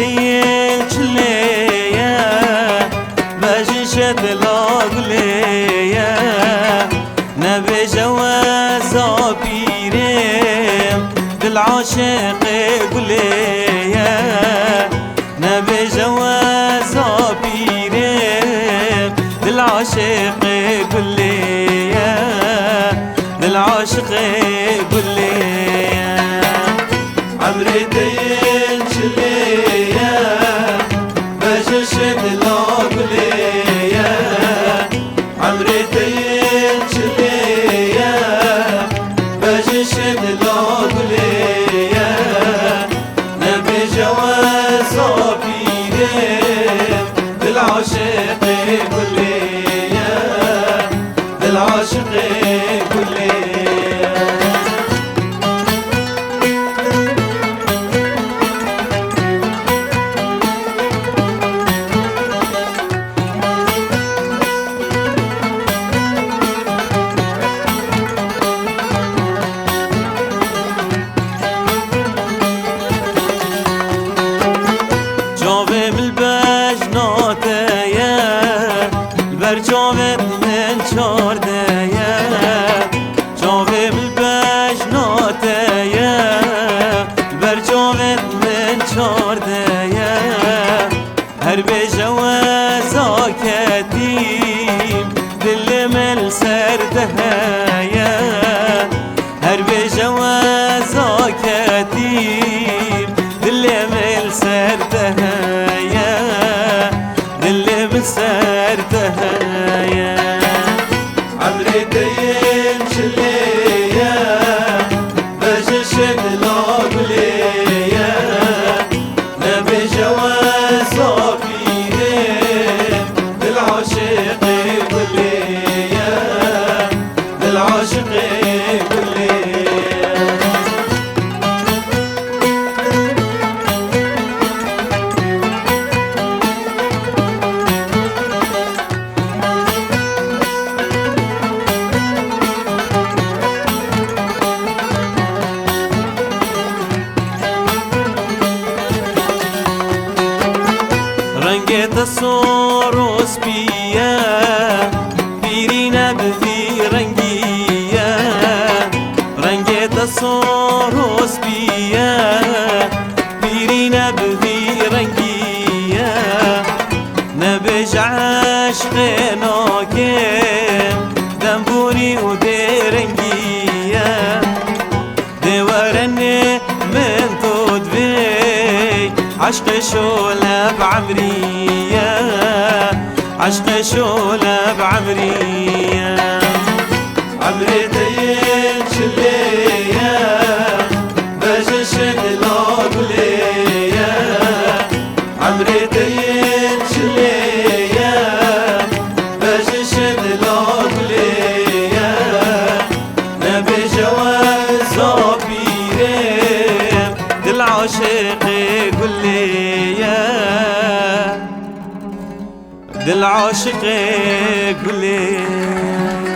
ديل چليا بجشت لاغليا نبي جوازا بيرم بالعاشق قليا نبي جوازا بيرم بالعاشق قليا بالعاشق قليا عمري دين شليا بجشت لاغليا عمري دين شليا بجشت لاغليا نبي جوازا بيرم بالعاشق قليا بالعاشق قليا جاوم البجناتيا البرجاوم من چارديا جاوم البجناتيا البرجاوم من چارديا هر بجوازا كتيم دل من سردهايا هر بجوازا كتيم دل من سردهايا دل من سردهايا عمري دين شليا بجشت لاغليا نبي جوازا بيرم بالعاشق قليا بالعاشق قليا رنگت سروس بیا پیری نبدی رنگیا رنگت سروس بیا پیری نبدی رنگیا نبج عشق ناکم دنبوری و درنگیا دورنه من تدوی عشق شولة بعمرية عشق شولة بعمرية عمري دين شليا بجشت لاغليا عمري دين شليا بجشت لاغليا نبي جوازا بيرم دل عاشق قليا دل عاشق قليا